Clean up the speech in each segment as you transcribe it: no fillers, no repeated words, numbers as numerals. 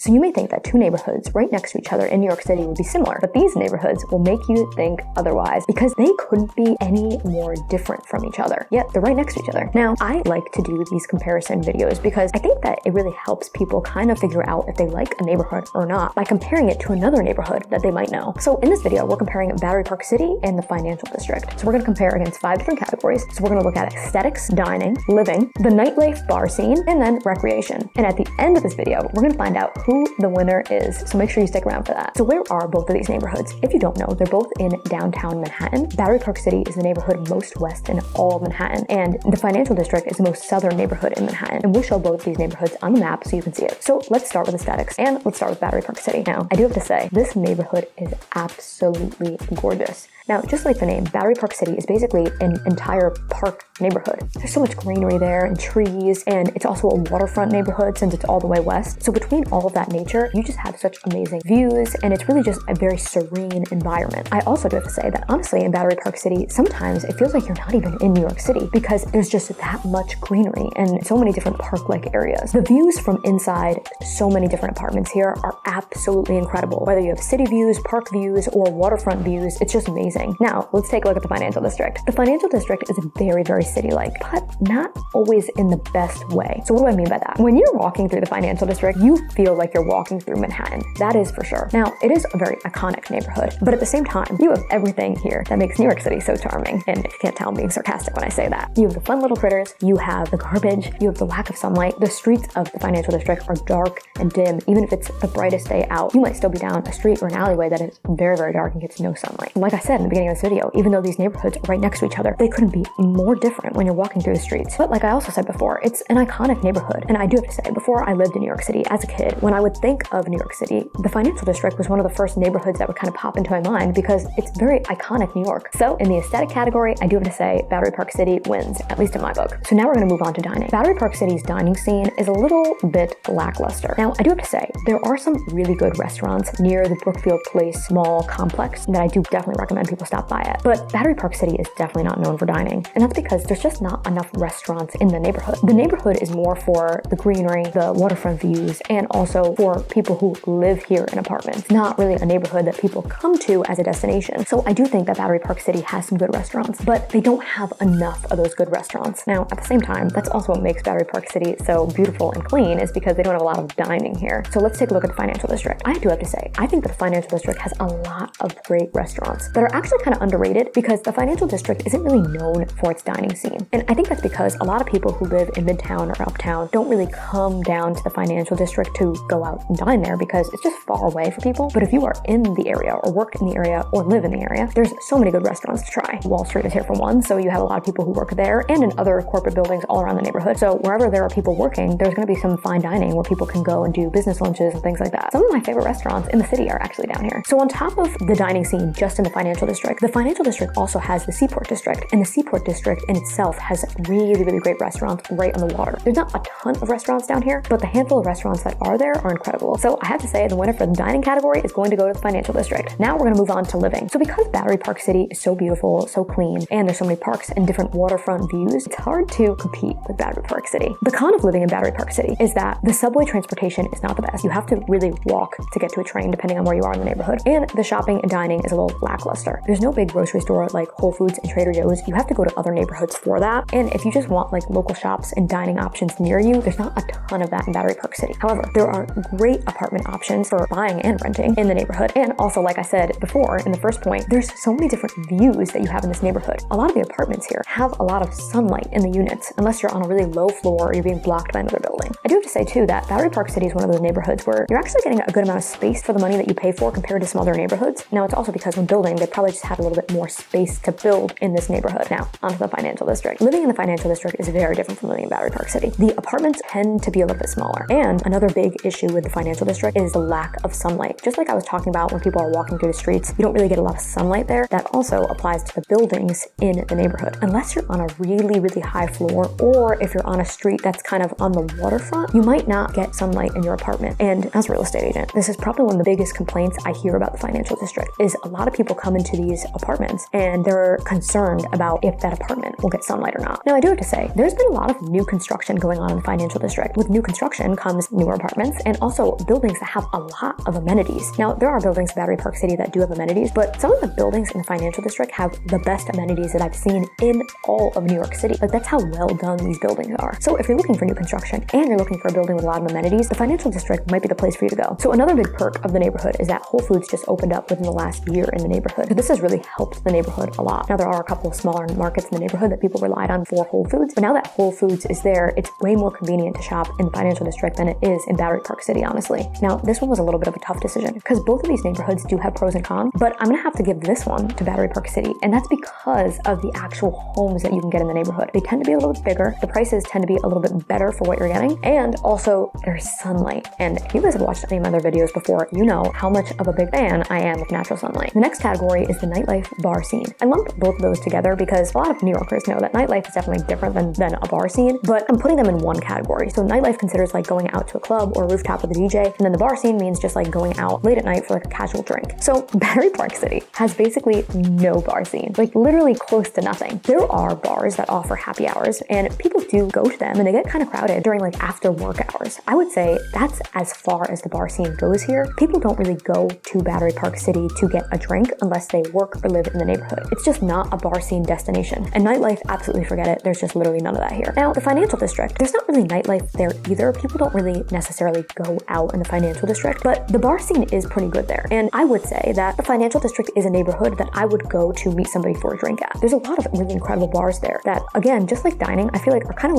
So you may think that two neighborhoods right next to each other in New York City would be similar, but these neighborhoods will make you think otherwise because they couldn't be any more different from each other, yet they're right next to each other. Now, I like to do these comparison videos because I think that it really helps people kind of figure out if they like a neighborhood or not by comparing it to another neighborhood that they might know. So in this video, we're comparing Battery Park City and the Financial District. So we're going to compare against 5 different categories. So we're going to look at aesthetics, dining, living, the nightlife bar scene, and then recreation. And at the end of this video, we're going to find out who the winner is. So make sure you stick around for that. So where are both of these neighborhoods? If you don't know, they're both in downtown Manhattan. Battery Park City is the neighborhood most west in all of Manhattan, and the Financial District is the most southern neighborhood in Manhattan. And we'll show both of these neighborhoods on the map so you can see it. So let's start with aesthetics, and let's start with Battery Park City. Now, I do have to say, this neighborhood is absolutely gorgeous. Now, just like the name, Battery Park City is basically an entire park neighborhood. There's so much greenery there and trees, and it's also a waterfront neighborhood since it's all the way west. So between all of that nature, you just have such amazing views, and it's really just a very serene environment. I also do have to say that honestly, in Battery Park City, sometimes it feels like you're not even in New York City because there's just that much greenery and so many different park-like areas. The views from inside so many different apartments here are absolutely incredible. Whether you have city views, park views, or waterfront views, it's just amazing. Now, let's take a look at the Financial District. The Financial District is very, very city-like, but not always in the best way. So what do I mean by that? When you're walking through the Financial District, you feel like you're walking through Manhattan. That is for sure. Now, it is a very iconic neighborhood, but at the same time, you have everything here that makes New York City so charming. And if you can't tell, I'm being sarcastic when I say that. You have the fun little critters, you have the garbage, you have the lack of sunlight. The streets of the Financial District are dark and dim. Even if it's the brightest day out, you might still be down a street or an alleyway that is very, very dark and gets no sunlight. And like I said in the beginning of this video, even though these neighborhoods are right next to each other, they couldn't be more different when you're walking through the streets. But like I also said before, it's an iconic neighborhood. And I do have to say, before I lived in New York City as a kid, when I would think of New York City, the Financial District was one of the first neighborhoods that would kind of pop into my mind because it's very iconic New York. So in the aesthetic category, I do have to say Battery Park City wins, at least in my book. So now we're going to move on to dining. Battery Park City's dining scene is a little bit lackluster. Now, I do have to say, there are some really good restaurants near the Brookfield Place Mall complex that I do definitely recommend people stop by at. But Battery Park City is definitely not known for dining. And that's because there's just not enough restaurants in the neighborhood. The neighborhood is more for the greenery, the waterfront views, and also for people who live here in apartments. It's not really a neighborhood that people come to as a destination. So I do think that Battery Park City has some good restaurants, but they don't have enough of those good restaurants. Now, at the same time, that's also what makes Battery Park City so beautiful and clean is because they don't have a lot of dining here. So let's take a look at the Financial District. I do have to say, I think that the Financial District has a lot of great restaurants that are actually kind of underrated because the Financial District isn't really known for its dining scene. And I think that's because a lot of people who live in Midtown or Uptown don't really come down to the Financial District to go out and dine there because it's just far away for people. But if you are in the area or work in the area or live in the area, there's so many good restaurants to try. Wall Street is here for one, so you have a lot of people who work there and in other corporate buildings all around the neighborhood. So wherever there are people working, there's going to be some fine dining where people can go and do business lunches and things like that. Some of my favorite restaurants in the city are actually down here. So on top of the dining scene just in the Financial District, the Financial District also has the Seaport District, and the Seaport District in itself has really, really great restaurants right on the water. There's not a ton of restaurants down here, but the handful of restaurants that are there are incredible. So I have to say the winner for the dining category is going to go to the Financial District. Now we're going to move on to living. So because Battery Park City is so beautiful, so clean, and there's so many parks and different waterfront views, it's hard to compete with Battery Park City. The con of living in Battery Park City is that the subway transportation is not the best. You have to really walk to get to a train depending on where you are in the neighborhood, and the shopping and dining is a little lackluster. There's no big grocery store like Whole Foods and Trader Joe's. You have to go to other neighborhoods for that, and if you just want like local shops and dining options near you, there's not a ton of that in Battery Park City. However, there are great apartment options for buying and renting in the neighborhood, and also like I said before in the first point, there's so many different views that you have in this neighborhood. A lot of the apartments here have a lot of sunlight in the units unless you're on a really low floor or you're being blocked by another building. I do have to say too that Battery Park City is one of those neighborhoods where you're actually getting a good amount of space for the money that you pay for compared to some other neighborhoods. Now it's also because when building, they probably just had a little bit more space to build in this neighborhood. Now onto the Financial District. Living in the Financial District is very different from living in Battery Park City. The apartments tend to be a little bit smaller. And another big issue with the Financial District is the lack of sunlight. Just like I was talking about when people are walking through the streets, you don't really get a lot of sunlight there. That also applies to the buildings in the neighborhood. Unless you're on a really, really high floor, or if you're on a street that's kind of on the waterfront, you might not get sunlight in your apartment. And as a real estate agent, this is probably one of the biggest complaints I hear about the Financial District is a lot of people come into to these apartments and they're concerned about if that apartment will get sunlight or not. Now, I do have to say, there's been a lot of new construction going on in the financial district. With new construction comes newer apartments and also buildings that have a lot of amenities. Now, there are buildings in Battery Park City that do have amenities, but some of the buildings in the financial district have the best amenities that I've seen in all of New York City. Like, that's how well done these buildings are. So if you're looking for new construction and you're looking for a building with a lot of amenities, the financial district might be the place for you to go. So another big perk of the neighborhood is that Whole Foods just opened up within the last year in the neighborhood. So this has really helped the neighborhood a lot. Now, there are a couple of smaller markets in the neighborhood that people relied on for Whole Foods, but now that Whole Foods is there, it's way more convenient to shop in the financial district than it is in Battery Park City, honestly. Now, this one was a little bit of a tough decision because both of these neighborhoods do have pros and cons, but I'm gonna have to give this one to Battery Park City, and that's because of the actual homes that you can get in the neighborhood. They tend to be a little bit bigger, the prices tend to be a little bit better for what you're getting, and also there's sunlight. And if you guys have watched any of my other videos before, you know how much of a big fan I am of natural sunlight. The next category is the nightlife bar scene. I lumped both of those together because a lot of New Yorkers know that nightlife is definitely different than a bar scene, but I'm putting them in one category. So nightlife considers like going out to a club or a rooftop with a DJ, and then the bar scene means just like going out late at night for like a casual drink. So Battery Park City has basically no bar scene, like literally close to nothing. There are bars that offer happy hours and people do go to them and they get kind of crowded during like after work hours. I would say that's as far as the bar scene goes here. People don't really go to Battery Park City to get a drink unless they work or live in the neighborhood. It's just not a bar scene destination. And nightlife, absolutely forget it. There's just literally none of that here. Now, the financial district, there's not really nightlife there either. People don't really necessarily go out in the financial district, but the bar scene is pretty good there. And I would say that the financial district is a neighborhood that I would go to meet somebody for a drink at. There's a lot of really incredible bars there that, again, just like dining, I feel like are kind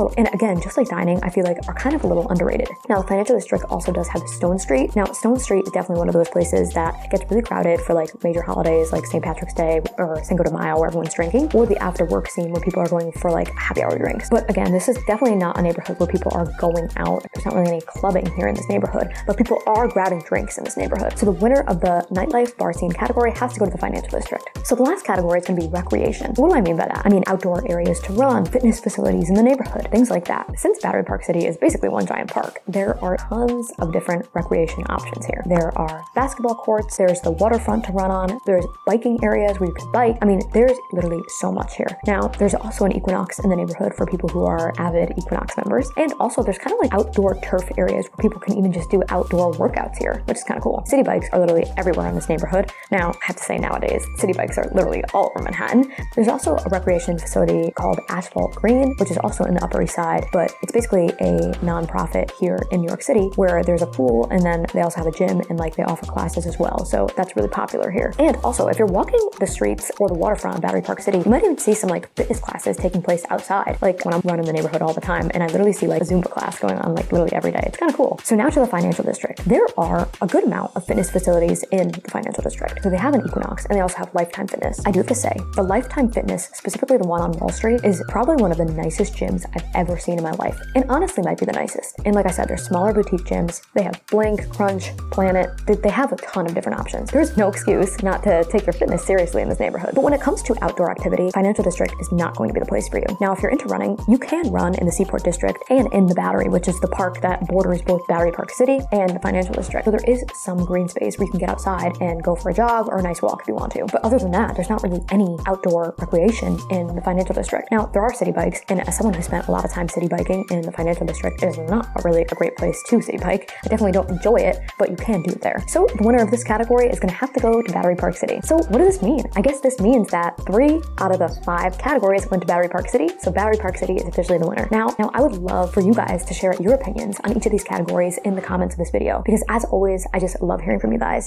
of a little underrated. Now, the financial district also does have Stone Street. Now, Stone Street is definitely one of those places that gets really crowded for like major holidays like St. Patrick's Day or Cinco de Mayo where everyone's drinking, or the after work scene where people are going for like happy hour drinks. But again, this is definitely not a neighborhood where people are going out. There's not really any clubbing here in this neighborhood, but people are grabbing drinks in this neighborhood. So the winner of the nightlife bar scene category has to go to the financial district. So the last category is going to be recreation. What do I mean by that? I mean outdoor areas to run, fitness facilities in the neighborhood, things like that. Since Battery Park City is basically one giant park, there are tons of different recreation options here. There are basketball courts, there's the waterfront to run on, there's biking areas where you can bike. I mean, there's literally so much here. Now, there's also an Equinox in the neighborhood for people who are avid Equinox members. And also there's kind of like outdoor turf areas where people can even just do outdoor workouts here, which is kind of cool. City bikes are literally everywhere in this neighborhood. Now, I have to say nowadays, city bikes are literally all over Manhattan. There's also a recreation facility called Asphalt Green, which is also in the Upper East Side, but it's basically a nonprofit here in New York City where there's a pool and then they also have a gym and like they offer classes as well. So that's really popular here. And also, if you're walking the streets or the waterfront of Battery Park City, you might even see some like fitness classes taking place outside. Like when I'm running the neighborhood all the time and I literally see like a Zumba class going on like literally every day. It's kind of cool. So now to the financial district. There are a good amount of fitness facilities in the financial district. So they have an Equinox and they also have Lifetime Fitness. I do have to say, the Lifetime Fitness, specifically the one on Wall Street, is probably one of the nicest gyms I've ever seen in my life. And honestly might be the nicest. And like I said, they're smaller boutique gyms. They have Blink, Crunch, Planet. They have a ton of different options. There's no excuse not to take your fitness seriously in this neighborhood. But when it comes to outdoor activity, financial district is not going to be the place for you. Now, if you're into running, you can run in the Seaport District and in the Battery, which is the park that borders both Battery Park City and the financial district. So there is some green space where you can get outside and go for a jog or a nice walk if you want to. But other than that, there's not really any outdoor recreation in the financial district. Now, there are city bikes, and as someone who spent a lot of time city biking in the financial district, it is not really a great place to city bike. I definitely don't enjoy it, but you can do it there. So the winner of this category is going to have to go to Battery Park City. So what does this mean? I guess this means that 3 out of the 5 categories went to Battery Park City. So Battery Park City is officially the winner. Now I would love for you guys to share your opinions on each of these categories in the comments of this video, because as always, I just love hearing from you guys.